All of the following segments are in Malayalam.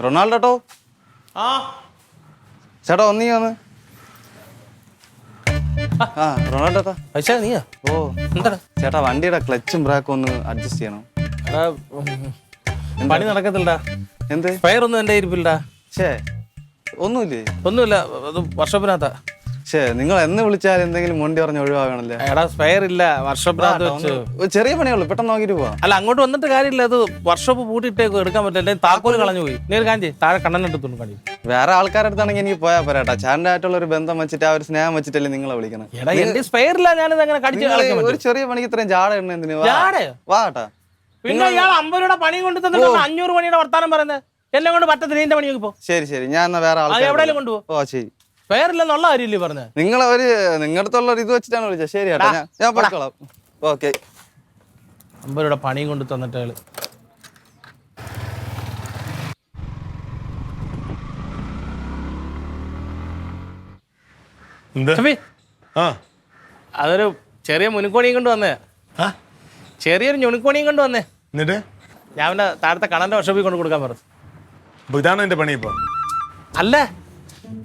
റൊണാൾഡോ ആ ചേട്ടാ ഒന്നീന്ന് ആ റൊണാൾഡോ പൈസ നീയാ ഓ എന്താണ് ചേട്ടാ വണ്ടിയുടെ ക്ലച്ചും ബ്രേക്കും ഒന്ന് അഡ്ജസ്റ്റ് ചെയ്യണം. എടാ പണി നടക്കത്തില്ലടാ. എന്ത് സ്പെയർ ഒന്നും എൻ്റെ ഇരിപ്പില്ലടാ. ഷേ ഒന്നുമില്ലേ? ഒന്നുമില്ല, അത് വർക്ക്ഷോപ്പിനകത്താ. നിങ്ങൾ എന്ന് വിളിച്ചാൽ എന്തെങ്കിലും മുണ്ടി പറഞ്ഞ് ഒഴിവാകണല്ലേ? എടാ സ്പെയർ ഇല്ല, വർക്ക്ഷോപ്പിനകത്ത് വെച്ച്. ചെറിയ പണിയുള്ളൂ, പെട്ടെന്ന് നോക്കിട്ട് പോവാ. അല്ല അങ്ങോട്ട് വന്നിട്ട് കാര്യമില്ല, അത് വർക്ക്ഷോപ്പ് പൂട്ടിയിട്ടേക്കും, എടുക്കാൻ പറ്റില്ല. താക്കോല് കളഞ്ഞു പോയി. നീ കാഞ്ചി താഴെ കണ്ണനെടുത്തു കണി. വേറെ ആൾക്കാരുടെ അടുത്താണെങ്കിൽ എനിക്ക് പോയാൽ പോരാട്ടാ. ചാൻ്റെ ആയിട്ടുള്ള ഒരു ബന്ധം വെച്ചിട്ട് ആ ഒരു സ്നേഹം വെച്ചിട്ടല്ലേ നിങ്ങളെ വിളിക്കണം. എടാ എന്റെ സ്പെയർ ഇല്ല, ഞാനിത് അങ്ങനെ കടിച്ചു. ഒരു ചെറിയ പണിക്ക് ഇത്രയും ജാട ഇടണ എന്തിനു? വാട്ടാ. പിന്നെ ഇയാൾ 50 രൂപ പണി കൊണ്ട് തന്നിട്ട് 500 പണിയുടെ വർത്താനം പറയുന്നത് എന്നെ കൊണ്ട് പറ്റത്തില്ല. നിന്റെ പണി പോ. ശരി ശരി, ഞാൻ എന്നാ വേറെ ആൾക്കാർ എവിടെയും കൊണ്ടുപോ. ഓ ശരി. സ്പെയറില്ലെന്നുള്ള കാര്യമില്ലേ പറഞ്ഞത്? നിങ്ങളെ ഒരു നിങ്ങളുടെ ഇത് വെച്ചിട്ടാണ് വിളിച്ചത്. ശരി ചേട്ടാ, ഞാൻ പോയിക്കോളാം. ഓക്കെ. 50 രൂപ പണിയും കൊണ്ട് തന്നിട്ട് അയാള്. അതൊരു ചെറിയ മുനുക്കോണിയും കൊണ്ട് വന്നേ. ചെറിയൊരു ഞുണിക്കോണിയും കൊണ്ട് വന്നേ. എന്നിട്ട് ഞാൻ പിന്നെ താഴത്തെ കണന്റെ വർഷോപ്പിൽ കൊണ്ട് കൊടുക്കാൻ പറഞ്ഞു. ഇതാണ് എന്റെ പണി ഇപ്പൊ? അല്ല,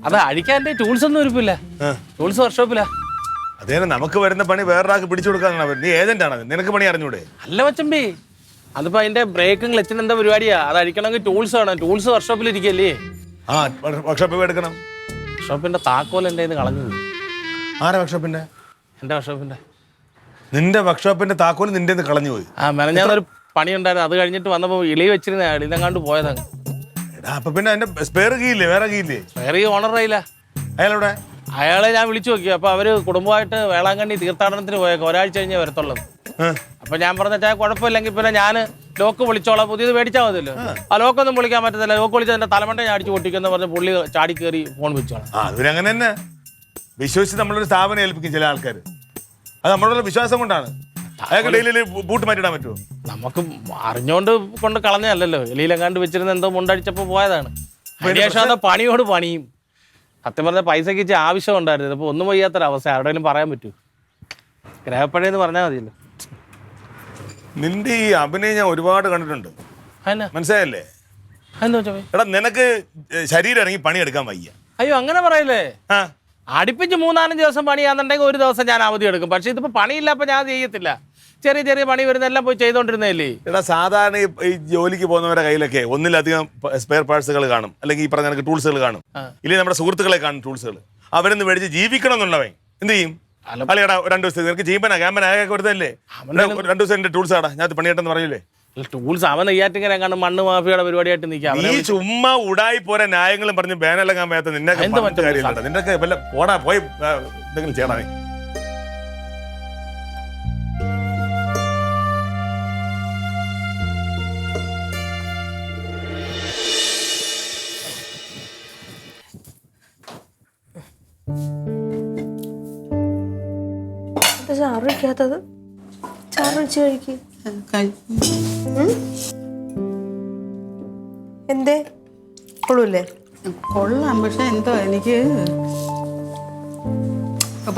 അത് അഴിക്കാൻ എന്റെ ടൂൾസ് ഒന്നും ഇരിപ്പില്ല. ടൂൾസ് വർക്ക്ഷോപ്പിലാ. അതേ നമുക്ക് വരുന്ന പണി വേറൊരാൾക്ക് പിടിച്ചു കൊടുക്കാനാണ്. നീ ഏജന്റ് ആണ്, നിനക്ക് പണി അറിഞ്ഞൂടെ? അല്ല മച്ചമ്പി, അതിപ്പോ അതിന്റെ ബ്രേക്കും ക്ലച്ചിന് എന്താ പരിപാടിയാ? അത് അഴിക്കണമെങ്കിൽ ടൂൾസ് വേണം. ടൂൾസ് വർക്ക്ഷോപ്പിൽ ഇരിക്കല്ലേ? ആ വർക്ക്ഷോപ്പിൽ എടുക്കണം. വർക്ക്ഷോപ്പിന്റെ താക്കോൽ എന്റെ കളഞ്ഞു പോയി. ആരാ വർക്ക്ഷോപ്പിന്റെ? എന്റെ വർക്ക്ഷോപ്പിന്റെ. നിന്റെ വർക്ക്ഷോപ്പിന്റെ താക്കോൽ നിന്റെ കളഞ്ഞു പോയി? ആ മെനഞ്ഞാന്നൊരു പണി ഉണ്ടായിരുന്നു, അത് കഴിഞ്ഞിട്ട് വന്നപ്പോ ഇളി വെച്ചിരുന്ന ഇതെങ്ങാണ്ട് പോയതാണ്. അപ്പൊ പിന്നെ അതിന്റെ സ്പെയർ കീ ഇല്ലേ? വേറെ കീ ഇല്ലേ? സ്പെയർ കീ ഓണർ ആയില്ല. അയാളെവിടെ? അയാളെ ഞാൻ വിളിച്ചു നോക്കി. അപ്പൊ അവര് കുടുംബമായിട്ട് വേളാങ്കണ്ണി തീർത്ഥാടനത്തിന് പോയേക്കാം. ഒരാഴ്ച കഴിഞ്ഞേ വരത്തുള്ളത്. അപ്പൊ ഞാൻ പറഞ്ഞാൽ കുഴപ്പമില്ലെങ്കിൽ പിന്നെ ഞാൻ ലോക്ക് വിളിച്ചോളാം, പുതിയത് മേടിച്ചാൽ മതിയല്ലോ. ആ ലോക്കൊന്നും വിളിക്കാൻ പറ്റത്തില്ല. ലോക്ക് വിളിച്ചാൽ എന്റെ തലമണ്ട ഞാൻ അടിച്ചു പൊട്ടിക്കുന്ന പറഞ്ഞ് പുള്ളി ചാടി കയറി ഫോൺ വെച്ചോളാം. അങ്ങനെ തന്നെ വിശ്വസിച്ച് നമ്മളൊരു സ്ഥാപനം ഏൽപ്പിക്കും ചില ആൾക്കാർ. അത് നമ്മളോടുള്ള വിശ്വാസം കൊണ്ടാണ്. അയാൾക്ക് ഡെയിലി ബൂട്ട് മാറ്റിടാൻ പറ്റുമോ? നമുക്ക് അറിഞ്ഞോണ്ട് കൊണ്ട് കളഞ്ഞല്ലോ. എലിയിലെങ്ങാണ്ട് വെച്ചിരുന്ന എന്തോ മുണ്ടടിച്ചപ്പോ പോയതാണ്. അതിനുശേഷം പണിയോട് പണിയും. സത്യം പറഞ്ഞ പൈസക്ക് ഇച്ചിരി ആവശ്യം ഉണ്ടായിരുന്നു. ഇപ്പൊ ഒന്നും വയ്യാത്തൊരവസ്ഥ. ആരുടെയും പറയാൻ പറ്റൂ. ഗ്രഹപ്പഴയെന്ന് പറഞ്ഞാൽ മതിയല്ലോ. നിന്റെ ഈ അഭിനയം ഞാൻ ഒരുപാട് കണ്ടിട്ടുണ്ട്, മനസ്സിലായല്ലേ? എടാ നിനക്ക് ശരീരം ഇറങ്ങി പണിയെടുക്കാൻ വയ്യ. അയ്യോ അങ്ങനെ പറയല്ലേ. അടുപ്പിച്ച് 3-4 ദിവസം പണിയാന്നുണ്ടെങ്കിൽ ഒരു ദിവസം ഞാൻ അവധി എടുക്കും. പക്ഷെ ഇതിപ്പോ പണിയില്ല, അപ്പൊ ഞാൻ ചെയ്യത്തില്ല. ചെറിയ ചെറിയ പണി വരുന്നെല്ലാം പോയി ചെയ്തോണ്ടിരുന്നല്ലേ. എടാ സാധാരണ ഈ ജോലിക്ക് പോകുന്നവരുടെ കയ്യിലൊക്കെ ഒന്നിലധികം സ്പെയർ പാർട്സുകൾ കാണും, അല്ലെങ്കിൽ ഈ പറഞ്ഞ കണക്ക് ടൂൾസുകൾ കാണും, ഇല്ലെങ്കിൽ നമ്മുടെ സുഹൃത്തുക്കളെ കാണും ടൂൾസുകൾ. അവരൊന്ന് മേടിച്ച് ജീവിക്കണം എന്നുള്ളവൻ എന്ത് ചെയ്യും? അളിയടാ 2 ദിവസത്തേക്ക് നിനക്ക് ജീവനാ ക്യാമ്പനായൊക്കെ വെറുതല്ലേ? 2 ദിവസം എന്റെ ടൂൾസ് ആടാ, ഞാൻ പണിയെട്ടെന്ന് പറയില്ലേ? ടൂൾസ് അവൻ നെയ്യാറ്റിങ്ങനെ കാണും മണ്ണ് മാഫിയുടെ പരിപാടിയായിട്ട് നിൽക്കാം. നീ ചുമ്മാ ഉടായി പോരാ ന്യായങ്ങളും പറഞ്ഞ് ബാനെല്ലാം വയ്യാത്ത നിന്നെ കാര്യമില്ല. നിന്റെ വല്ല പോടാ പോയി എന്തെങ്കിലും ചെയ്യണേ. ചാറ് വയ്ക്കാത്തത്? ചാറ് വെച്ച് കഴിക്ക്. എന്തേ കൊള്ളൂല്ലേ? കൊള്ളാം, പക്ഷെ എന്തോ എനിക്ക്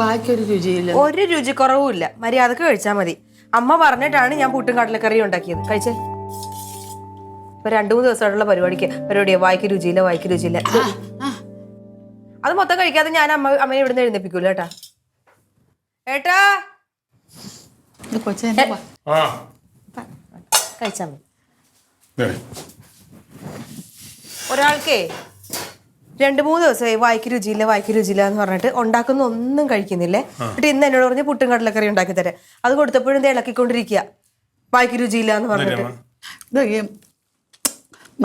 ബാക്കിയൊരു രുചിയില്ല. ഒരു രുചി കുറവുമില്ല. മര്യാദക്ക് കഴിച്ചാൽ മതി. അമ്മ പറഞ്ഞിട്ടാണ് ഞാൻ പുട്ടും കടലക്കറിയും ഉണ്ടാക്കിയത്. കഴിച്ചേ. ഇപ്പൊ 2-3 ദിവസമായിട്ടുള്ള പരിപാടിയാ. വായിക്ക് രുചിയില്ല, വായിക്ക് രുചിയില്ല. അത് മൊത്തം കഴിക്കാതെ ഞാൻ അമ്മയെ ഇവിടുന്ന് എഴുന്നേപ്പിക്കൂല കേട്ടാ. ഏട്ടാ കഴിച്ചാ മതി. ഒരാൾക്കേ 2-3 ദിവസമായി വായിക്ക് രുചിയില്ല, വായിക്ക് രുചിയില്ല എന്ന് പറഞ്ഞിട്ട് ഉണ്ടാക്കുന്ന ഒന്നും കഴിക്കുന്നില്ലേ. എന്നിട്ട് ഇന്ന് എന്നോട് പറഞ്ഞ് പുട്ടും കടലക്കറി ഉണ്ടാക്കി തരാം. അത് കൊടുത്തപ്പോഴും ഇത് ഇളക്കിക്കൊണ്ടിരിക്കുക. വായിക്ക് രുചിയില്ല എന്ന് പറഞ്ഞിട്ട്.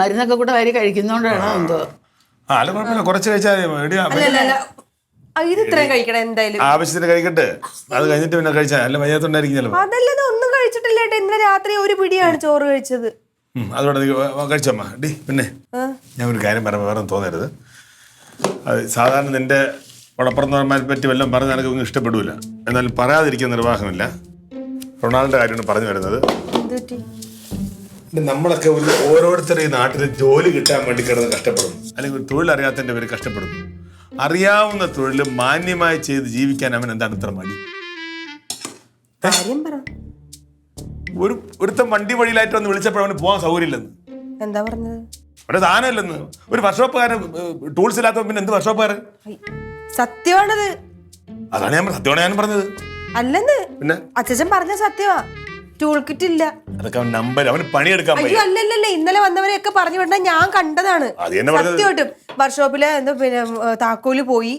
മരുന്നൊക്കെ കൂടെ വാരി കഴിക്കുന്നോണ്ടാണോ എന്തോ? കുറച്ച് കഴിച്ചാൽ ഇത് ഇത്രയും കഴിക്കണം എന്തായാലും. ആവശ്യത്തിന് കഴിക്കട്ടെ, അത് കഴിഞ്ഞിട്ട് പിന്നെ കഴിച്ചാൽ അല്ല വയ്യാത്തോണ്ടായിരിക്കും. അതല്ലാതെ ഒന്നും കഴിച്ചിട്ടില്ല ഏട്ടാ. ഇന്നലെ രാത്രി ഒരു പിടിയാണ് ചോറ് കഴിച്ചത്. അതോടെ കഴിച്ചമ്മ. ഡി പിന്നെ ഞാൻ ഒരു കാര്യം പറയാൻ വേറെ തോന്നരുത്. അത് സാധാരണ നിന്റെ ഉടപ്പുറന്നവന്മാരെ പറ്റി വല്ലതും പറഞ്ഞാൽ എനിക്കൊന്നും ഇഷ്ടപ്പെടില്ല. എന്നാലും പറയാതിരിക്കാൻ നിർവാഹമില്ല. റൊണാൾഡോയുടെ കാര്യമാണ് പറഞ്ഞു വരുന്നത്. എന്ത് പറ്റി? നമ്മളൊക്കെ ഓരോരുത്തരും ഈ നാട്ടിൽ ജോലി കിട്ടാൻ വേണ്ടി കിടന്ന് കഷ്ടപ്പെടുന്നു, അല്ലെങ്കിൽ ഒരു തൊഴിൽ അറിയാത്തതിന്റെ പേര് കഷ്ടപ്പെടുന്നു. അറിയാവുന്ന തൊഴിൽ മാന്യമായി ചെയ്ത് ജീവിക്കാൻ അവൻ എന്താണ് ഇത്ര മടി? കാര്യം പറ. ഒരുത്തം വണ്ടി വഴിയിലായിട്ട് വന്ന് വിളിച്ചപ്പോൾ അവന് പോകാൻ സൗകര്യമില്ലെന്ന്. എന്താ പറഞ്ഞത്? അവിടെ സാധനമില്ലെന്ന്. ഒരു വർക്ക്ഷോപ്പുകാരൻ ടൂൾസ് ഇല്ലാത്ത പിന്നെ എന്ത് വർക്ക്ഷോപ്പുകാരൻ? സത്യമാണത്. അതാണ് സത്യമാണ് ഞാൻ പറഞ്ഞത്. അല്ലെന്ന് പിന്നെ അച്ഛൻ പറഞ്ഞ സത്യമാ. ടൂൾ കിറ്റ് ഇല്ല. അതൊക്കെ അവൻ നമ്പർ, അവന് പണിയെടുക്കാൻ അയ്യോ അല്ലല്ലേ, ഇന്നലെ വന്നവരെയൊക്കെ പറഞ്ഞു വിടണ ഞാൻ കണ്ടതാണ്. സത്യമായിട്ടും വർക്ക്ഷോപ്പില് എന്താ പിന്നെ താക്കോല് പോയി,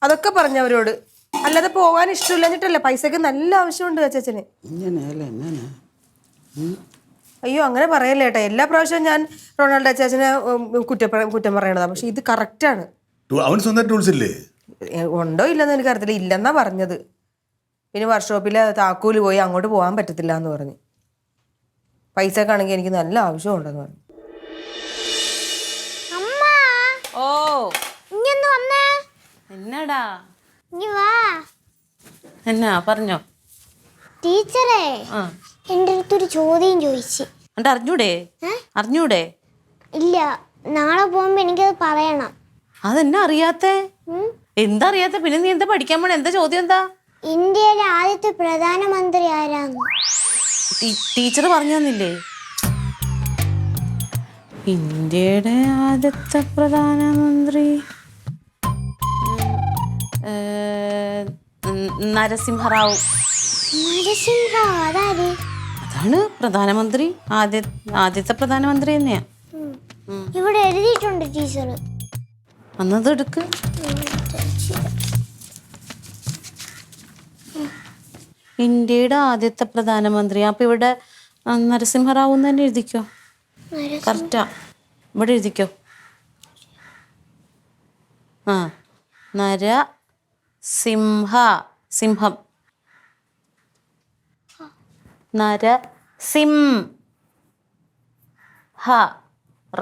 അതൊക്കെ പറഞ്ഞവരോട്. അല്ലാതെ പോകാൻ ഇഷ്ടമില്ലഞ്ഞിട്ടല്ല, പൈസക്ക് നല്ല ആവശ്യമുണ്ട് അച്ഛന്. അയ്യോ അങ്ങനെ പറയല്ലേ ഏട്ടാ. എല്ലാ പ്രാവശ്യവും ഞാൻ റൊണാൾഡോ അച്ചാച്ചനെ കുറ്റം പറയണതാ, പക്ഷെ ഇത് കറക്റ്റാണ്. അവൻ സ്വന്തം ടൂൾസ് ഇല്ലേ? ഉണ്ടോ ഇല്ലെന്ന് എനിക്ക് അറിയത്തില്ല. ഇല്ലെന്നാ പറഞ്ഞത്. പിന്നെ വർക്ക്ഷോപ്പിലെ താക്കോല് പോയി, അങ്ങോട്ട് പോകാൻ പറ്റത്തില്ല എന്ന് പറഞ്ഞു. പൈസക്കാണെങ്കിൽ എനിക്ക് നല്ല ആവശ്യമുണ്ടെന്ന് പറഞ്ഞു. ഓ ഇങ്ങൊന്ന് വന്നേ. എന്നാടാ? ഇങ്ങ് വാ. എന്നാ പറഞ്ഞോ? ടീച്ചറേ എൻ്റെ അടുത്തൊരു ചോദ്യം ചോദിച്ചു. എന്നിട്ട് അറിഞ്ഞൂടെ? ഇല്ല, നാളെ പോകുമ്പോ എനിക്കത് പറയണം. അതെന്നാ അറിയാത്തെ? എന്താ അറിയാത്ത? പിന്നെ നീ എന്താ പഠിക്കാൻ പോണ? എന്താ ചോദ്യം? എന്താ? ഇന്ത്യയിലെ ആദ്യത്തെ പ്രധാനമന്ത്രി ആരാന്ന് ടീച്ചർ പറഞ്ഞു തന്നില്ലേ? ഇന്ത്യയുടെ ആദ്യത്തെ പ്രധാനമന്ത്രി നരസിംഹറാവു. നരസിംഹറാവു അതാര്? അതാണ് പ്രധാനമന്ത്രി. ആദ്യത്തെ പ്രധാനമന്ത്രി തന്നെയാ. ഇവിടെ എഴുതിയിട്ടുണ്ട് ടീച്ചർ. അന്നത് എടുക്ക്. ഇന്ത്യയുടെ ആദ്യത്തെ പ്രധാനമന്ത്രി. അപ്പൊ ഇവിടെ നരസിംഹറാവു തന്നെ എഴുതിക്കോ. കറക്റ്റാ, ഇവിടെ എഴുതിക്കോ. ആ സിംഹം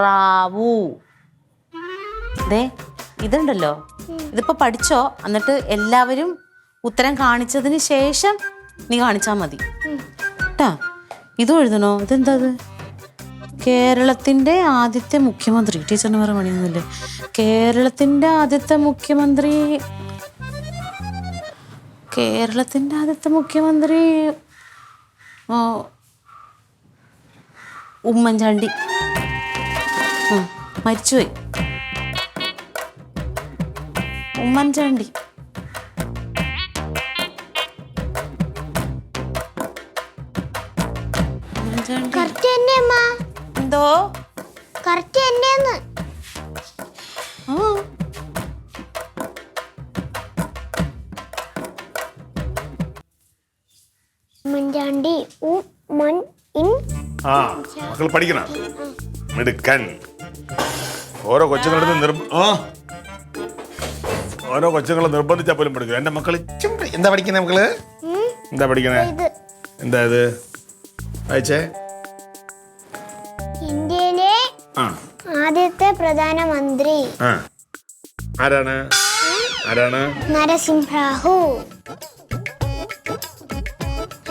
റാവു. ദേ ഇതുണ്ടല്ലോ, ഇതിപ്പോ പഠിച്ചോ. എന്നിട്ട് എല്ലാവരും ഉത്തരം കാണിച്ചതിന് ശേഷം നീ കാണിച്ചാ മതി കേട്ടാ. ഇതും എഴുതണോ? ഇതെന്താ? കേരളത്തിന്റെ ആദ്യത്തെ മുഖ്യമന്ത്രി. ടീച്ചറിന് വേറെ പണിയൊന്നുമില്ലേ? കേരളത്തിന്റെ ആദ്യത്തെ മുഖ്യമന്ത്രി ഉമ്മൻചാണ്ടി. മരിച്ചുപോയി. ഉമ്മൻചാണ്ടി. എന്തോ ഉമ്മൻചാണ്ടി. മക്കൾ പഠിക്കണം. മിടുക്കൻ. ഓരോ കൊച്ചുങ്ങളുടെ നിർബന്ധിച്ചാൽ പോലും പഠിക്കും. എന്റെ മക്കള് എന്താ പഠിക്കണേ? മക്കള് എന്താ പഠിക്കണേ? എന്താ ഇത് വായിച്ചേ? ഇന്ത്യയിലെ ആദ്യത്തെ പ്രധാനമന്ത്രി ആരാണ്? നരസിംഹറാവു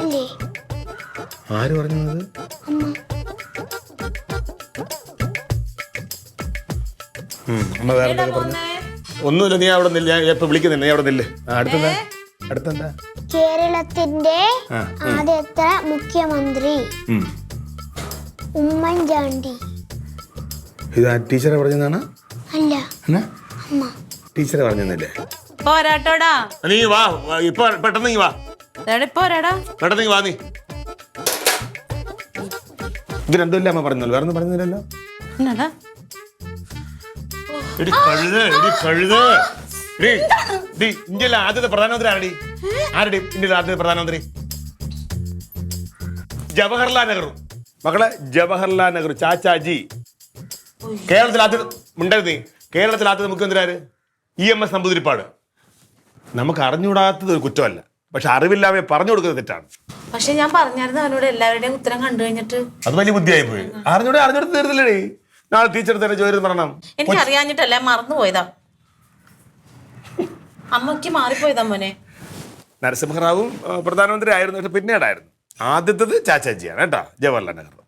അല്ലേ? ആര് പറഞ്ഞത്? അമ്മ വേറെ പറഞ്ഞു. ഒന്നുമില്ല, നീ അവിടെ നില്ല. ഞാൻ ഇപ്പൊ വിളിക്കുന്നില്ല, നീ അവിടെ നില്ല. അടുത്തെന്താ? കേരളത്തിന്റെ ആദ്യത്തെ മുഖ്യമന്ത്രി ഉമ്മൻചാണ്ടി. ഇതാ ടീച്ചറെ പറഞ്ഞതാണ്? അല്ല, അമ്മ. ടീച്ചറെ പറഞ്ഞല്ലേ? പോരാട്ടോടാ. നീ വാ, ഇപ്പൊ പെട്ടെന്ന് നീ വാ. പെട്ടെന്ന് നീ വാ. നീ ഇത് രണ്ടുമില്ല അമ്മ പറഞ്ഞല്ലോ, വേറെ ഒന്നും പറഞ്ഞില്ലല്ലോ. ഇന്ത്യയിലെ ആദ്യത്തെ പ്രധാനമന്ത്രി ആരടി? ഇന്ത്യയിലെ ആദ്യത്തെ പ്രധാനമന്ത്രി ജവഹർലാൽ നെഹ്റു. മക്കളെ, ജവഹർലാൽ നെഹ്റു, ചാച്ചാജി. കേരളത്തിൽ ആദ്യത്തെ മുഖ്യമന്ത്രി ആര്? EMS നമ്പൂതിരിപ്പാട്. നമുക്ക് അറിഞ്ഞുകൂടാത്തത് ഒരു കുറ്റമല്ല, പക്ഷെ അറിവില്ലാതെ പറഞ്ഞു കൊടുക്കുന്നത് തെറ്റാണ്. പക്ഷെ ഞാൻ പറഞ്ഞായിരുന്നു അവനോട് എല്ലാവരുടെയും ഉത്തരം കണ്ടു കഴിഞ്ഞിട്ട്. അത് വലിയ ബുദ്ധിയായി പോയി. അറിഞ്ഞോട് തീർന്നില്ലേ? നാളെ ടീച്ചർ തന്നെ ചോദിച്ചു പറയണം. എനിക്ക് അറിയാഞ്ഞിട്ടല്ല, മറന്നുപോയതാ. അമ്മക്ക് മാറിപ്പോയതാ മോനെ. നരസിംഹറാവു പ്രധാനമന്ത്രി ആയിരുന്നു, പക്ഷെ പിന്നീടായിരുന്നു. ആദ്യത്തേത് ചാച്ചാജിയാണ് കേട്ടോ, ജവഹർലാൽ നെഹ്റു.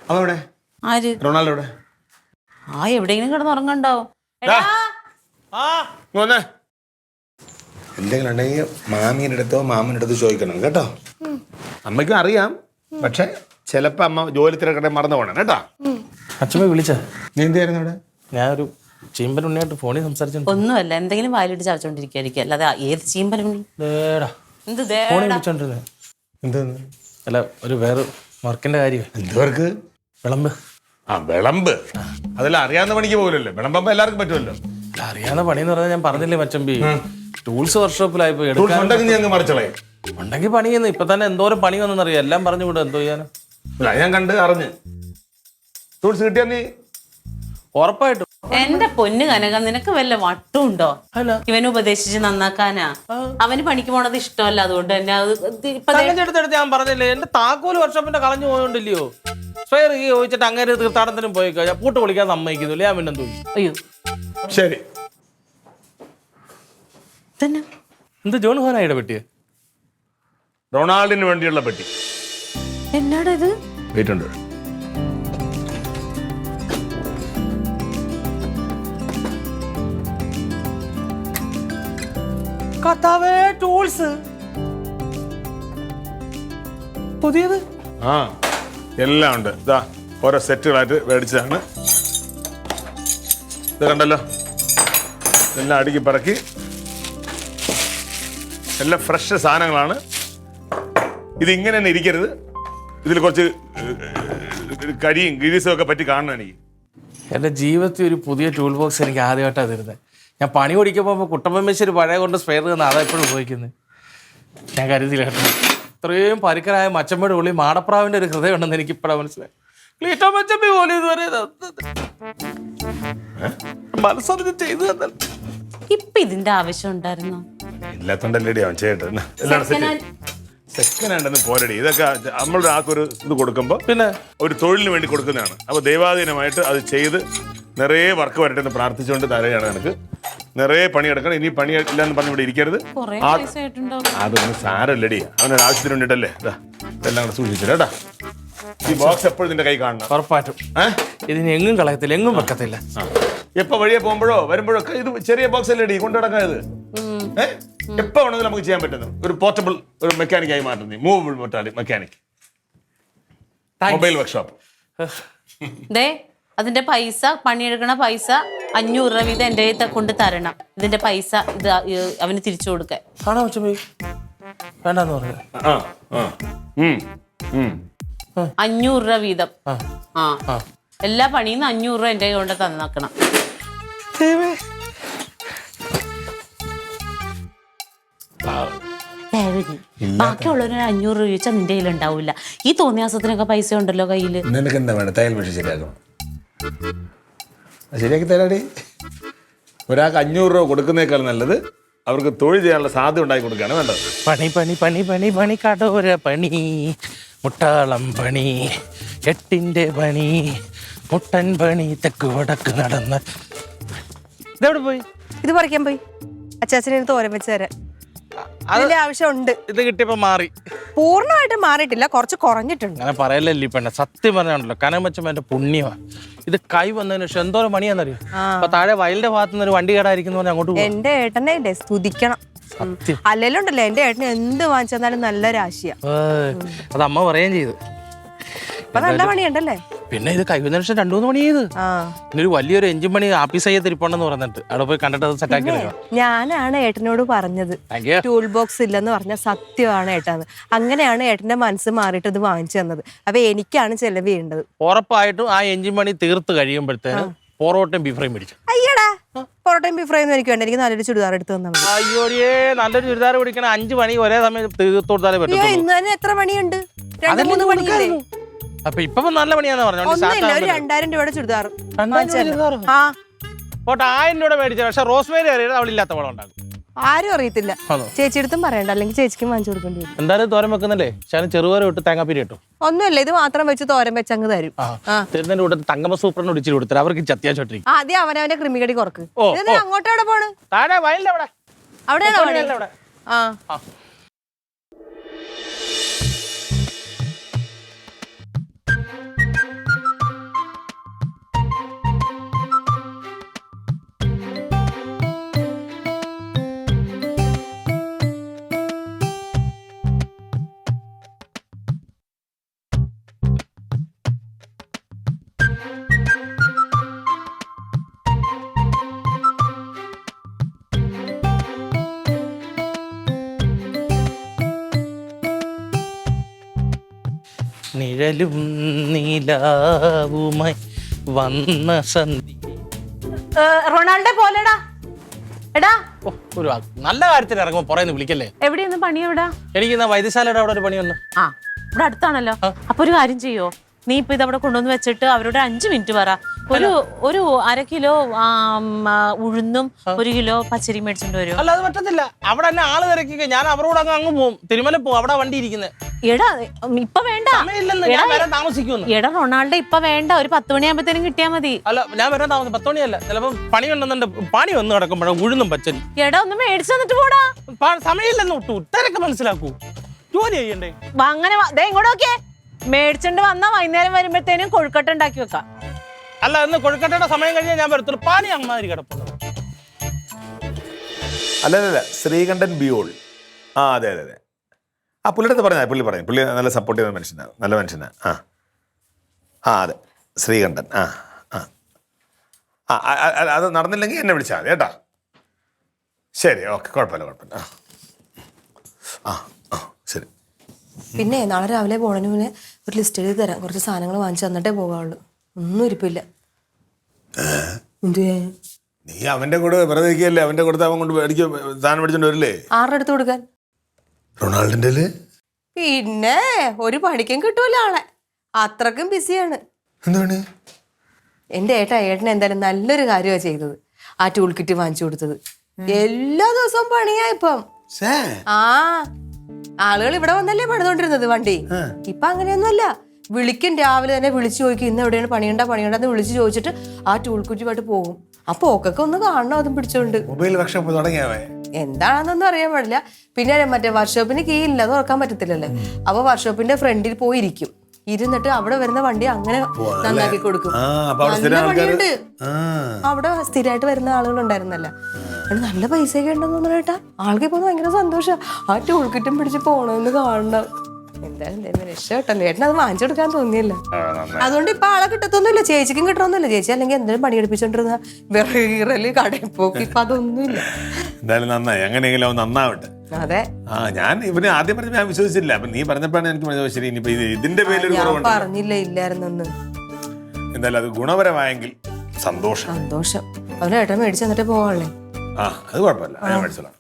അപ്പൊ എവിടെ ആര്? റൊണാൾഡോ എവിടെ? എവിടെയെങ്കിലും കിടന്നുറങ്ങണ്ടാവും. ദാ. ഇങ്ങ് വന്നേ. എന്തെങ്കിലും ഉണ്ടെങ്കിൽ മാമീൻ്റെ അടുത്തോ മാമൻ്റെ അടുത്തോ ചോദിക്കണം കേട്ടോ. അമ്മയ്ക്കും അറിയാം, പക്ഷെ ചിലപ്പോ അമ്മ ജോലി തിരക്കട്ടെ മറന്നു പോകണം കേട്ടോ. അച്ഛമ്മ വിളിച്ച നീ എന്ത് അവിടെ? ഞാനൊരു ചീമ്പൻ ഉണ്ണിയായിട്ട് ഫോണിൽ സംസാരിച്ചു. ഒന്നുമല്ല, എന്തെങ്കിലും വായിലിട്ട് ചവച്ചോണ്ടിരിക്കുക, അല്ലാതെ ഏത് ചീമ്പലും. എന്ത് ഫോണിൽ വിളിച്ചോണ്ടിരുന്നേ? എന്തെന്ന്? അല്ല, ഒരു വേറെ വർക്കിന്റെ കാര്യം. എന്ത് വർക്ക്? വിളമ്പ്. വിളമ്പ് അതെല്ലാം അറിയാവുന്ന പണിക്ക് പോകില്ലല്ലോ, വിളമ്പോ എല്ലാവർക്കും പറ്റുമല്ലോ. അറിയാവുന്ന പണി എന്ന് പറഞ്ഞാൽ ഞാൻ പറഞ്ഞില്ലേ മച്ചമ്പി, ടൂൾസ് വർക്ക്ഷോപ്പിലായി പോയി മറിച്ചളേ ഉണ്ടെങ്കിൽ പണി ചെയ്യുന്നു. ഇപ്പൊ തന്നെ എന്തോരം പണി വന്നെന്നറിയാം, എല്ലാം പറഞ്ഞു വിടും. എന്തോ ചെയ്യാനോ ഞാൻ കണ്ട് അറിഞ്ഞ്. ടൂൾസ് കിട്ടിയാ നീ ഉറപ്പായിട്ടും. എന്റെ പൊന്ന് കനക, നിനക്ക് വല്ല വട്ടുണ്ടോ? അല്ല, ഇവനെ ഉപദേശിച്ച് നന്നാക്കാനാ. അവന് പണിക്ക് പോണത് ഇഷ്ടമല്ല, അതുകൊണ്ട് തന്നെ തങ്കച്ചെടുത്തെടുത്ത് ഞാൻ പറഞ്ഞില്ലേ, എന്റെ താക്കോല് വർക്ക്ഷോപ്പിന്റെ കളഞ്ഞു പോയോണ്ടില്ലയോ. സ്വയർ ചോദിച്ചിട്ട് അങ്ങനെ തീർത്ഥാടനത്തിനും പോയി കഴിഞ്ഞാൽ പൂട്ട് വിളിക്കാൻ സമ്മതിക്കുന്നില്ല. ഞാൻ പിന്നെ തോന്നി. അയ്യോ ശരി. എന്ത് ജോൺ ഹോനായിടെ പെട്ടിയെ? റൊണാൾഡിന് വേണ്ടിയുള്ള പെട്ടി. എന്നാടാ ഇത്? വെയിറ്റുണ്ട്. കർത്താവേ, ടൂൾസ് പുതിയത്. എല്ലാം ഉണ്ട്. ഇതാ ഓരോ സെറ്റുകളായിട്ട് മേടിച്ചതാണ്. ഇത് കണ്ടല്ലോ, എല്ലാം അടുക്കി പറക്കി എല്ലാം ഫ്രഷ് സാധനങ്ങളാണ്. ഇതിങ്ങനെ തന്നെ ഇരിക്കരുത്, ഇതിൽ കുറച്ച് കരിയും ഗിരീസും ഒക്കെ പറ്റി കാണണം എനിക്ക്. എൻ്റെ ജീവിതത്തിൽ ഒരു പുതിയ ടൂൾ ബോക്സ് എനിക്ക് ആദ്യമായിട്ടാണ് തരുന്നത്. ഞാൻ പണി ഓടിക്കുമ്പോൾ കുട്ടമ്പമേശ്വരി പഴയ കൊണ്ട് സ്പെയർ തന്ന അതെപ്പോഴും ഉപയോഗിക്കുന്നത്. ഞാൻ കരുതിയില്ല കേട്ടോ, ഇത്രയും പരുക്കനായ മച്ചമ്മയുടെ ഉള്ളിൽ മാടപ്രാവിൻ്റെ ഒരു ഹൃദയം ഉണ്ടെന്ന് എനിക്ക് ഇപ്പോഴാണ് മനസ്സിലായി. ക്ലീറ്റോ മച്ചമ്മ പോലെ ഇതുവരെ മനസ്സറിഞ്ഞ് ചെയ്തു തന്നെ. ഇപ്പൊ ഇതിന്റെ ആവശ്യം ഉണ്ടായിരുന്നു? ഇല്ലാത്തോണ്ടല്ലേടി അവൻ ചെയ്യട്ടെ. സെക്കൻഡ് ഹാൻഡ് പോരടി. ഇതൊക്കെ നമ്മളുടെ ആൾക്കൊരു ഇത് കൊടുക്കുമ്പോൾ പിന്നെ ഒരു തൊഴിലിന് വേണ്ടി കൊടുക്കുന്നതാണ്. അപ്പോൾ ദൈവാധീനമായിട്ട് അത് ചെയ്ത് നിറയെ വർക്ക് വരട്ടെ എന്ന് പ്രാർത്ഥിച്ചുകൊണ്ട് തരുകയാണ്. എനിക്ക് നിറയെ പണിയെടുക്കണം. ഇനി പണി ഇല്ലാന്ന് പറഞ്ഞ് ഇവിടെ ഇരിക്കരുത്. അതൊന്നും സാരമില്ലടി, അവനൊരു ആവശ്യത്തിന് വേണ്ടിയിട്ടല്ലേ. ഇതെല്ലാം കൂടെ സൂക്ഷിച്ചില്ല കേട്ടാ. ഈ ബോക്സ് എപ്പോഴും നിന്റെ കൈ കാണണം. ഉറപ്പായിട്ടും. ഇതിന് എങ്ങും കളയത്തില്ല, എങ്ങും വെക്കത്തില്ല. എപ്പോ വഴിയെ പോകുമ്പോഴോ വരുമ്പോഴോ ഒക്കെ ഇത് ചെറിയ ബോക്സ് അല്ലേടി കൊണ്ടു നടക്കാൻ. ഇത് എപ്പോ വേണമെങ്കിലും നമുക്ക് ചെയ്യാൻ പറ്റുന്നു. ഒരു പോർട്ടബിൾ ഒരു മെക്കാനിക്കായി മാറ്റുന്നു. Movable mechanic mobile workshop. അതിന്റെ പൈസ, പണിയെടുക്കണ പൈസ 500 രൂപ വീതം എന്റെ കയ്യിൽ കൊണ്ട് തരണം. ഇതിന്റെ പൈസ ഇത് അവന് തിരിച്ചു കൊടുക്കാൻ. വേണ്ടെന്ന് പറഞ്ഞു. 500 രൂപ വീതം. എല്ലാ പണിയും 500 രൂപ എന്റെ കൊണ്ട് തന്നേക്കണം. ബാക്കിയുള്ളവര് 500 രൂപ ചോദിച്ചാൽ നിന്റെ കയ്യിൽ ഉണ്ടാവില്ല. ഈ തോന്നിയാസത്തിനൊക്കെ പൈസ ഉണ്ടല്ലോ കയ്യില്. നിനക്ക് എന്താ വേണം? തയ്യൽ മെഷീൻ ശരിയാക്കണം. ശരിയാക്കി തരാടി. ഒരാൾക്ക് 500 രൂപ കൊടുക്കുന്നേക്കാൾ നല്ലത് അവർക്ക് തൊഴിൽ ചെയ്യാനുള്ള സാധ്യത ഉണ്ടാക്കി കൊടുക്കുകയാണ് വേണ്ടത്. പണി പണി പണി പണി പണി കടോര പണി, മുട്ടാളം പണി, എട്ടിന്റെ പണി, മുട്ടൻ പണി, തെക്ക് വടക്ക് നടന്ന്. ഇതെവിടെ പോയി? ഇത് പറിക്കാൻ പോയി. അച്ചാച്ചനെ തോരൻ വെച്ച് തരാൻ അതിന്റെ ആവശ്യമുണ്ട്. ഇത് കിട്ടിയപ്പോ മാറി. പൂർണ്ണമായിട്ട് മാറിയിട്ടില്ല, കുറച്ച് കുറഞ്ഞിട്ടുണ്ട്. അങ്ങനെ പറയല്ലേ പെണ്ണ, സത്യം പറഞ്ഞാണല്ലോ കനമച്ചമ്മ എന്റെ പുണ്യമാണ്. ഇത് കൈ വന്നതിന് ശേഷം എന്തോരം പണിയാന്നറിയോ. അപ്പൊ താഴെ വയലിന്റെ ഭാഗത്ത് നിന്ന് ഒരു വണ്ടി കേടായിരിക്കുന്നു പറഞ്ഞാൽ അങ്ങോട്ട് പോകും. എന്റെ ഏട്ടനെ സ്തുതിക്കണം. അല്ലെങ്കിലുണ്ടല്ലോ എന്റെ ഏട്ടന് എന്ത് വാങ്ങിച്ചാലും നല്ല രാശിയാ. അത് അമ്മ പറയുകയും ചെയ്തു. അപ്പൊ നല്ല പണിയുണ്ടല്ലേ. പിന്നെ ഇത് കൈവന്ന ശേഷം 2-3 പണി ചെയ്ത്. ഒരു വലിയൊരു എഞ്ചിൻ പണി ആപ്പീസ് തിരിപ്പുണ്ടെന്ന് പറഞ്ഞിട്ട് അവിടെ പോയി കണ്ടിട്ട് അത് സെറ്റാക്കി. ഞാനാണ് ഏട്ടനോട് പറഞ്ഞത് ടൂൾ ബോക്സ് ഇല്ലെന്ന് പറഞ്ഞ സത്യമാണ് ഏട്ടാന്ന്. അങ്ങനെയാണ് ഏട്ടന്റെ മനസ്സ് മാറിയിട്ട് ഇത് വാങ്ങിച്ചു തന്നത്. അപ്പൊ എനിക്കാണ് ചെലവ് ചെയ്യേണ്ടത്. ഉറപ്പായിട്ടും ആ എഞ്ചിൻ പണി തീർത്ത് കഴിയുമ്പോഴത്തേനും പൊറോട്ടയും ബീഫ് ഫ്രൈയും മേടിച്ചു. അയ്യടാ, പൊറോട്ടയും ബീഫ് ഫ്രൈയും എനിക്ക് വേണ്ട. എനിക്ക് നല്ലൊരു ചുരിദാർ എടുത്ത് തന്നാൽ മതി. അയ്യോടിയേ, നല്ലൊരു ചുരിദാർ പിടിക്കണ 5 പണി ഒരേ സമയം തീർത്ത് കൊടുത്താലേ പറ്റും. ഇന്ന് തന്നെ എത്ര പണിയുണ്ട്? 2-3 പണിയില്ലേ? അപ്പൊ ഇപ്പൊ നല്ല പണിയാന്ന് പറഞ്ഞു. ഒന്നുമില്ല, ഒരു 2000 രൂപയുടെ ചുരിദാർ. പോട്ടെ, 1000 രൂപ മേടിച്ച. പക്ഷെ റോസ്മേരി അറിയാതെ അവളില്ലാത്ത വളം ഉണ്ടാകും. ആരും അറിയത്തില്ല. ചേച്ചിയെടുത്തും പറയണ്ട, അല്ലെങ്കിൽ ചേച്ചിക്കും വാങ്ങിച്ചു കൊടുക്കേണ്ടി വരും. എന്തായാലും തോരൻ വെക്കുന്നല്ലേ, ശാലും ചെറുപേരെ വിട്ട് തേങ്ങാപ്പീരി കിട്ടും. ഒന്നുമില്ല, ഇത് മാത്രം വെച്ച് തോരൻ വെച്ച് അങ്ങ് തരും. തരുന്നതിന്റെ കൂടെ തങ്കമ്മ സൂപ്പറിന് ഒടിച്ചിട്ട് കൊടുത്തത് അവർക്ക് അത്യാവശ്യം. ആദ്യം അവനവന്റെ ക്രിമികടി കുറക്ക്. അങ്ങോട്ടവിടെ പോണ്? താഴെ വയലിന്റെ അവിടെ. അവിടെയാണോ? നിഴലും നീലാവുമായി വന്ന സന്ധി. റൊണാൾഡോ പോലെടാ എടാ. ഓ, ഒരു നല്ല കാര്യത്തിന് ഇറങ്ങുമ്പോ പുറേന്ന് വിളിക്കല്ലേ. എവിടെയൊന്ന് പണി എവിടാ? എനിക്ക് ഇന്ന് വൈദ്യശാലയുടെ അവിടെ ഒരു പണിയൊന്ന്. ആ ഇവിടെ അടുത്താണല്ലോ. അപ്പൊ ഒരു കാര്യം ചെയ്യോ, നീ ഇപ്പൊ ഇതവിടെ കൊണ്ടുവന്ന് വെച്ചിട്ട് അവരോട് 5 മിനിറ്റ് പറ. ഒരു 1/2 കിലോ ഉഴുന്നും 1 കിലോ പച്ചരി മേടിച്ചിട്ട് വരും. അല്ല അത് പറ്റത്തില്ല, അവിടെ തന്നെ ആള് തിരക്കിക്ക. ഞാൻ അവരോട് അങ്ങ് പോകും. തിരുമല പോകും, അവിടെ വണ്ടി ഇരിക്കുന്നത്. എടാ ഇപ്പൊ വേണ്ട. ഞാൻ വരാൻ താമസിക്കുന്നു. എടാ റൊണാൾഡോ ഇപ്പൊ വേണ്ട, ഒരു 10 മണിയാകുമ്പത്തേനും കിട്ടിയാ മതി. അല്ല ഞാൻ വരാൻ താമസം 10 മണിയല്ല, ചിലപ്പോ പണി ഉണ്ടെന്നുണ്ട്. പണി വന്ന് കിടക്കുമ്പോഴാണ് ഉഴുന്നും പച്ചരി. എടാ ഒന്ന് മേടിച്ചു തന്നിട്ട് പോടാ. സമയമില്ലെന്ന് ഒട്ടു ഉത്തരൊക്കെ മനസ്സിലാക്കൂ. ജോലി ചെയ്യണ്ടേ? അങ്ങനെ ഇങ്ങോട്ട് നോക്കിയേ, മേടിച്ചോണ്ട് വന്നാ വൈകുന്നേരം വരുമ്പോഴത്തേനും കൊഴുക്കട്ട ഉണ്ടാക്കി വെക്കാം. അല്ല ഇന്ന് കൊഴുക്കട്ടയുടെ സമയം കഴിഞ്ഞാൽ ഞാൻ വരത്തുള്ളൂ. പാനി അമ്മാതിരി കിടപ്പുണ്ട്. അല്ലല്ല ശ്രീകണ്ഠൻ ബിയോൾ. ആ അതെ അതെ അതെ. ആ പുള്ളിയുടെ പറഞ്ഞാൽ പുള്ളി നല്ല സപ്പോർട്ട് ചെയ്യുന്ന മനുഷ്യനാണ്, നല്ല മനുഷ്യനാണ്. അതെ ശ്രീകണ്ഠൻ. അത് നടന്നില്ലെങ്കിൽ എന്നെ വിളിച്ചാൽ മതി കേട്ടോ. ശരി, ഓക്കെ, കുഴപ്പമില്ല. ശരി. പിന്നെ നാളെ രാവിലെ പോണതിന് മുന്നേ ഒരു ലിസ്റ്റ് എഴുതി തരാം. കുറച്ച് സാധനങ്ങൾ വാങ്ങിച്ചു തന്നിട്ടേ പോകാവുള്ളൂ. ഒന്നും ഇരിപ്പില്ല. നീ അവന്റെ കൂടെ വെറുതെ ഇരിക്കുകയല്ലേ? അവന്റെ കൂടെ അവൻ കൊണ്ട് സാധനം മേടിച്ചോണ്ട് വരില്ലേ? ആരുടെ അടുത്ത് കൊടുക്കാൻ? റൊണാൾഡോന്റെ. പിന്നെ ഒരു പണിക്കും കിട്ടൂല ആളെ, അത്രക്കും ബിസിയാണ്. എന്താണ്? എന്റെ ഏട്ടൻ എന്തായാലും നല്ലൊരു കാര്യമാണ് ചെയ്തത്. ആ ടൂൾ കിറ്റ് വാങ്ങിച്ചു കൊടുത്തത്. എല്ലാ ദിവസവും പണിയാ ഇപ്പം. ആളുകൾ ഇവിടെ വന്നല്ലേ പണിതോണ്ടിരുന്നത് വണ്ടി. ഇപ്പൊ അങ്ങനെയൊന്നുമല്ല. വിളിക്കും, രാവിലെ തന്നെ വിളിച്ചു ചോദിക്കും ഇന്ന് എവിടെയാണ് പണിയുണ്ടെന്ന് വിളിച്ചു ചോദിച്ചിട്ട് ആ ടൂൾ കിറ്റുമായിട്ട് പോകും. ആ പോക്കൊക്കെ ഒന്ന് കാണണം അതും പിടിച്ചോണ്ട്. മൊബൈൽ വർക്ക്ഷോപ്പ് തുടങ്ങിയാവേ എന്താണെന്നൊന്നും അറിയാൻ പാടില്ല. പിന്നെ മറ്റേ വർക്ക്ഷോപ്പിന് കീഴില്ല, അത് തുറക്കാൻ പറ്റത്തില്ലല്ലേ. അപ്പൊ വർക്ക്ഷോപ്പിന്റെ ഫ്രണ്ടിൽ പോയിരിക്കും, ഇരുന്നിട്ട് അവിടെ വരുന്ന വണ്ടി അങ്ങനെ നന്നാക്കി കൊടുക്കും. നല്ല പണിയുണ്ട്. അവിടെ സ്ഥിരമായിട്ട് വരുന്ന ആളുകൾ ഉണ്ടായിരുന്നല്ല. നല്ല പൈസയൊക്കെ ഉണ്ടെന്ന് തോന്നുന്നു കേട്ടാ. ആൾക്ക് ഇപ്പൊ ഭയങ്കര സന്തോഷം. ആ ടൂൾ കിറ്റും പിടിച്ച് പോണെന്ന് കാണണം. എന്തായാലും രക്ഷപ്പെട്ടല്ലോ. ഏട്ടൻ അത് വാങ്ങിച്ചു കൊടുക്കാൻ തോന്നിയല്ലോ. അതുകൊണ്ട് ഇപ്പൊ ആളെ കിട്ടത്തൊന്നുമില്ല. ചേച്ചിക്കും കിട്ടണമെന്നില്ല. ചേച്ചി അല്ലെങ്കിൽ എന്തെങ്കിലും പണി എടുപ്പിച്ചോണ്ടിരുന്ന വിറകിറല് കടയിൽ പോക്ക്. ഇപ്പൊ അതൊന്നുമില്ല. എന്തായാലും നന്നായി, അങ്ങനെയെങ്കിലും അവൻ നന്നാവട്ടെ. അതെ. ഞാൻ ഇവന് ആദ്യം പറഞ്ഞ ഞാൻ വിശ്വസിച്ചില്ല. അപ്പൊ നീ പറഞ്ഞപ്പോഴാണ് എനിക്ക് മനസ്സിലായത് ശരി ഇനിയിപ്പോ ഇതിന്റെ പേരിൽ പറഞ്ഞില്ല ഇല്ലായിരുന്നെന്ന്. എന്തായാലും അത് ഗുണപരമായെങ്കിൽ സന്തോഷം. അവന് ഏട്ടൻ മേടിച്ചു തന്നിട്ട് പോവാളേ. അത് കുഴപ്പമില്ല, ഞാൻ മേടിച്ചോളാം.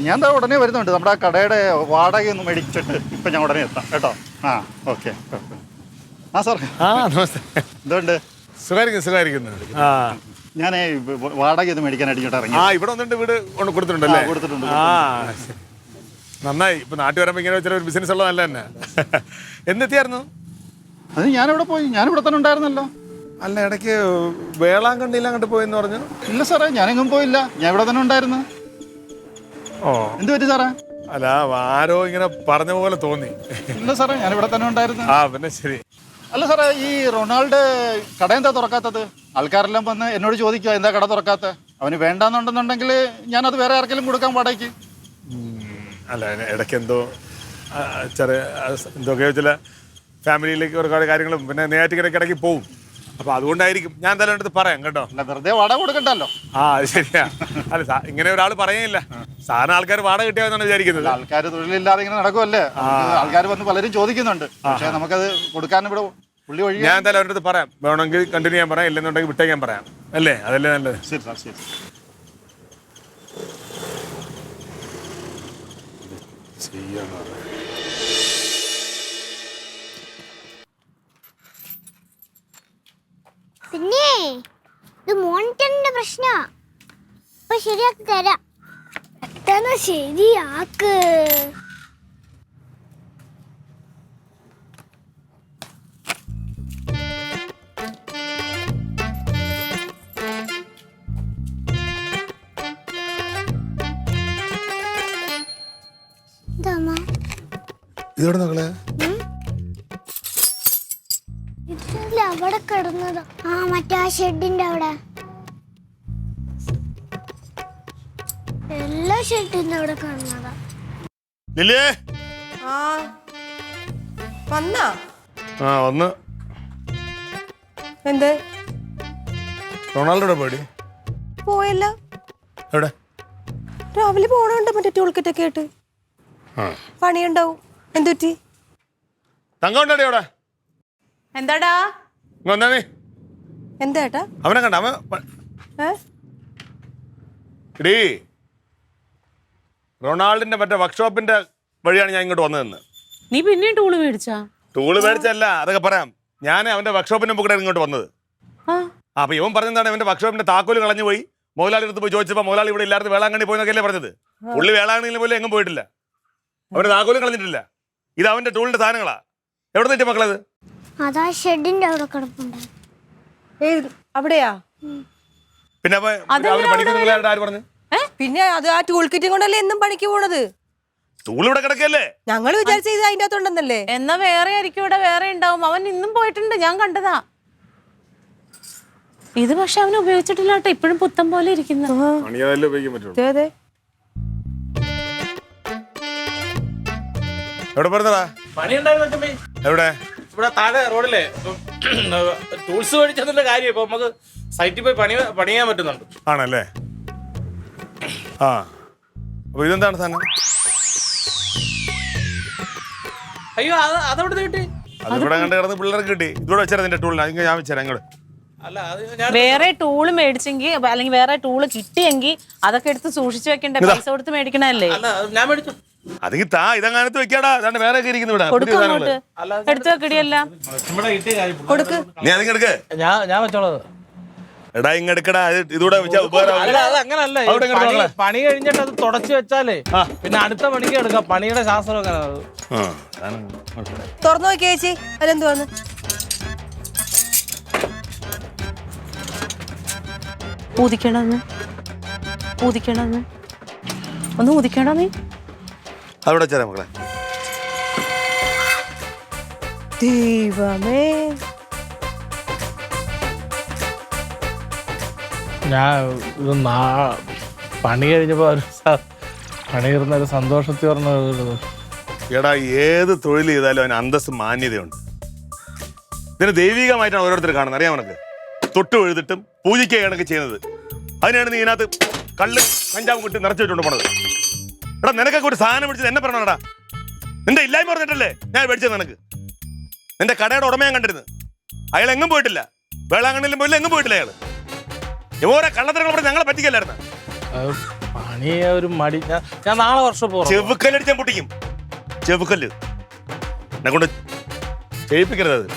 ഞാൻ ഉടനെ വരുന്നുണ്ട്. നമ്മുടെ ആ കടയുടെ വാടക ഒന്ന് മേടിച്ചിട്ട് ഇപ്പൊ ഞാൻ ഉടനെ എത്താം കേട്ടോ. ഓക്കെ. സാർ എന്തുകൊണ്ട്? സുഖായിരിക്കുന്നു. ഞാൻ വാടക ഒന്ന് മേടിക്കാനായിട്ട് ഇങ്ങോട്ട് ഇറങ്ങി. ഇവിടെ വന്നിട്ട് വീട് കൊടുത്തിട്ടുണ്ടല്ലേ? കൊടുത്തിട്ടുണ്ട്. നന്നായി. ഇപ്പൊ നാട്ടിൽ വരുമ്പോ ഇങ്ങനെ വെച്ചാൽ ഒരു ബിസിനസ് ഉള്ളത് നല്ല തന്നെ. എന്തെത്തിയായിരുന്നു? അത് ഞാനിവിടെ പോയി, ഞാനിവിടെ തന്നെ ഉണ്ടായിരുന്നല്ലോ. അല്ല, ഇടയ്ക്ക് വേളാങ്കണ്ണിയിൽ അങ്ങോട്ട് പോയെന്ന് പറഞ്ഞു. ഇല്ല സാറേ, ഞാനെങ്ങും പോയില്ല, ഞാൻ ഇവിടെ തന്നെ ഉണ്ടായിരുന്നു. എന്ത് പറ്റി സാറേ? അല്ല, ആരോ ഇങ്ങനെ പറഞ്ഞ പോലെ തോന്നി. ഇല്ല സാറേ, ഞാനിവിടെ തന്നെ ഉണ്ടായിരുന്നു. പിന്നെ ശരി. അല്ല സാറേ, ഈ റൊണാൾഡോ കട എന്താ തുറക്കാത്തത്? ആൾക്കാരെല്ലാം വന്ന് എന്നോട് ചോദിക്കുക എന്താ കട തുറക്കാത്ത. അവന് വേണ്ടാന്നുണ്ടെന്നുണ്ടെങ്കിൽ ഞാനത് വേറെ ആർക്കെങ്കിലും കൊടുക്കാൻ വാടകയ്ക്ക്. അല്ല, ഇടയ്ക്ക് എന്തോ ചെറിയ എന്തൊക്കെയോ ചില ഫാമിലിയിലേക്ക് ഒരുപാട് കാര്യങ്ങളും പിന്നെ നെയ്യാറ്റിക്കരയ്ക്ക് ഇടയ്ക്ക് പോവും. അപ്പൊ അതുകൊണ്ടായിരിക്കും. ഞാൻ എന്തായാലും അടുത്ത് പറയാം കേട്ടോ. അല്ല, വെറുതെ വാടക കൊടുക്കണ്ടല്ലോ. അത് ശരിയാ. അല്ല, ഇങ്ങനെ ഒരാൾ പറയില്ല. സാറിന് ആൾക്കാർ വാടക കിട്ടിയാന്നാണ് വിചാരിക്കുന്നത്. ആൾക്കാർ തൊഴിലില്ലാതെ ഇങ്ങനെ നടക്കുമല്ലേ. ആൾക്കാർ വന്ന് പലരും ചോദിക്കുന്നുണ്ട്. പക്ഷെ നമുക്കത് കൊടുക്കാൻ ഇവിടെ പുള്ളി ഒഴികെ. ഞാൻ എന്തായാലും അവരുടെ അടുത്ത് പറയാം. വേണമെങ്കിൽ കണ്ടിന്യൂ ചെയ്യാൻ പറയാം, ഇല്ലെന്നുണ്ടെങ്കിൽ വിട്ടേക്കാൻ പറയാം. അല്ലേ? അതല്ലേ നല്ലത്. ശരി സാർ, ശരി. പിന്നെ ഇത് മോണിറ്ററിന്റെ പ്രശ്നാ. ഇപ്പൊ ശരിയാക്കി തരാം. പെട്ടെന്ന് ശരിയാക്ക്. ഇതോടെ നോക്കളെ. അവിടെ കിടന്നതാ. മറ്റേ ആ ഷെഡിന്റെ അവിടെ. എല്ലാ ഷെഡിന്റെ അവിടെ കിടന്നതാ. വന്ന് എന്ത് റൊണാൾഡോയുടെ പേടി പോയല്ല. എവിടെ? രാവിലെ പോണുണ്ട് മറ്റേ ടൂൾ കിറ്റൊക്കെ ആയിട്ട്. പണിയുണ്ടാവും. എന്തുറ്റി? തങ്കമുണ്ടേ അവിടെ? എന്താടാ? വന്നാ നീ എന്താ ഏട്ടാ? അവനെ കണ്ട അവൻ ഇടീ റൊണാൾഡിന്റെ മറ്റേ വർക്ക്ഷോപ്പിന്റെ വഴിയാണ് ഞാൻ ഇങ്ങോട്ട് വന്നതെന്ന്. നീ പിന്നെയും ടൂള് മേടിച്ചാ? ടൂള് മേടിച്ചല്ല, അതൊക്കെ പറയാം. ഞാൻ അവന്റെ വർക്ക്ഷോപ്പിന്റെ മുമ്പ് ഇങ്ങോട്ട് വന്നത്. അപ്പൊ ഇവൻ പറഞ്ഞതാണ് അവന്റെ വർക്ക്ഷോപ്പിന്റെ താക്കോല് കളഞ്ഞു പോയി. മുതലാളി അടുത്ത് പോയി ചോദിച്ചപ്പോ മുതലാളി ഇവിടെ ഇല്ലാത്ത വേളാങ്കണ്ണി പോയെന്നൊക്കെയല്ലേ പറഞ്ഞത്. പുള്ളി വേളാങ്കണ്ണിയിൽ പോലും എങ്ങും പോയിട്ടില്ല. അവന്റെ താക്കോലും കളഞ്ഞിട്ടില്ല. ഇത് അവന്റെ ടൂളിന്റെ സാധനങ്ങളാ. എവിടെ നിന്നിട്ട് മക്കളത്? അതാ ഷെഡിന്റെ അവിടെ കിടപ്പുണ്ട്. അവിടെയാ? പിന്നെ പഠിക്കുന്ന ആര് പറഞ്ഞു? പിന്നെ അത് ആ ടൂൾ കിറ്റും കൊണ്ടല്ലേ എന്നും പണിക്ക് പോണത്. ടൂൾ ഇവിടെ കിടക്കല്ലേ? ഞങ്ങൾ വിചാരിച്ച ഇത് അതിന്റെ അകത്തുണ്ടെന്നല്ലേ. എന്നാ വേറെ ആയിരിക്കും, ഇവിടെ വേറെ ഉണ്ടാവും. അവൻ ഇന്നും പോയിട്ടുണ്ട്, ഞാൻ കണ്ടതാ. ഇത് പക്ഷെ അവൻ ഉപയോഗിച്ചിട്ടില്ല കേട്ടോ, ഇപ്പോഴും പുത്തം പോലെ ഇരിക്കുന്ന. അതെ. എവിടെ പറഞ്ഞടാ? പണി ഉണ്ടായിരുന്നു എവിടെ? ഇവിടെ താഴെ റോഡിലെ ടൂൾസ് മേടിച്ചതിന്റെ കാര്യം ഇപ്പൊ നമുക്ക് സൈറ്റിൽ പോയി പണിയാൻ പറ്റുന്നുണ്ട്. ആണല്ലേ? ആ, അപ്പൊ ഇതെന്താണ് സാധനം? അയ്യോ അതെവിടെ കിട്ടി? അതിവിടെ കണ്ട് കിടന്ന് പിള്ളേർക്ക് കിട്ടി. ഇതോടെ വെച്ചാൽ നിന്റെ ടൂളിന് അത് ഞാൻ വെച്ചാൽ അങ്ങോട്ട്. അല്ല അത് ഞാൻ വേറെ ടൂള് മേടിച്ചെങ്കിൽ അല്ലെങ്കിൽ വേറെ ടൂള് കിട്ടിയെങ്കിൽ അതൊക്കെ എടുത്ത് സൂക്ഷിച്ചു വെക്കണ്ടേ? പൈസ കൊടുത്ത് മേടിക്കണല്ലേ? അല്ല ഞാൻ മേടിച്ചു. അതെങ്കിൽ താ ഇതങ്ങാനത്ത് വെക്കാടാ. അതാണ്ട് വേറെ ഇരിക്കുന്നു ഇവിടെ. കൊടുക്കും അങ്ങോട്ട്, എടുത്തു വെക്കടിയെല്ലാം ഇവിടെ കിട്ടിയ കാര്യം കൊടുക്ക്. നീ അതിങ്ങ് എടുക്ക്. ഞാൻ വെച്ചോളത്. എടാ ഇങ്ങെടുക്കടാ. ഇതൂടെ വെച്ചാൽ ഉപകാരം. അല്ല അത് അങ്ങനല്ല. അവിടെ ഇങ്ങോട്ട് കൊള്ളാം. പണി കഴിഞ്ഞിട്ട് അത് തുടച്ചു വെച്ചാലേ പിന്നെ അടുത്ത പണിക്ക് എടുക്കാം. പണിയുടെ ശാസ്ത്രം അങ്ങനെ തുറന്നു നോക്കി ചേച്ചി, അതിലെന്തു വന്ന്? ഊതിക്കണമെന്ന് ഒന്ന് ഊതിക്കണോ നീ? അവിടെ വെച്ചാ മക്കളെ. ദൈവമേ, ഞാൻ ഇത് പണി കഴിഞ്ഞപ്പോ പണി തീർന്ന ഒരു സന്തോഷത്തിൽ പറഞ്ഞ എടാ ഏത് തൊഴിൽ ചെയ്താലും അതിന് അന്തസ്സ് മാന്യതയുണ്ട്. ഇതിന് ദൈവികമായിട്ടാണ് ഓരോരുത്തർ കാണുന്നത്. അറിയാം നിനക്ക്? തൊട്ട് എഴുതിട്ടും പൂജിക്കുക കണക്ക് ചെയ്യുന്നത്. അതിനാണ് നീ ഇതിനകത്ത് കള്ള് കഞ്ചാവും കിട്ടി നിറച്ചു വെച്ചുകൊണ്ട് പോണത്. എടാ നിനക്കൊക്കെ ഒരു സാധനം മേടിച്ചത് എന്നെ പറഞ്ഞോടാ. നിന്റെ ഇല്ലായ്മ പറഞ്ഞിട്ടല്ലേ ഞാൻ മേടിച്ചത്. നിനക്ക് നിന്റെ കടയുടെ ഉടമയാൻ കണ്ടിരുന്നു. അയാൾ എങ്ങും പോയിട്ടില്ല. വേളാങ്കണ്ണിലും പോയില്ല, എങ്ങും പോയിട്ടില്ല അയാൾ. ഓരോ കള്ളത്തരങ്ങൾ പറഞ്ഞ് ഞങ്ങളെ പറ്റിക്കല്ലായിരുന്നു. പണി ഒരു മടി. ഞാൻ നാളെ വർഷം പോകും. ചെവുക്കല്ലടിച്ചാൻ പൊട്ടിക്കും. ചെവുക്കല്ല് എന്നെ കൊണ്ട് ചെയ്യിപ്പിക്കരുത്. അത്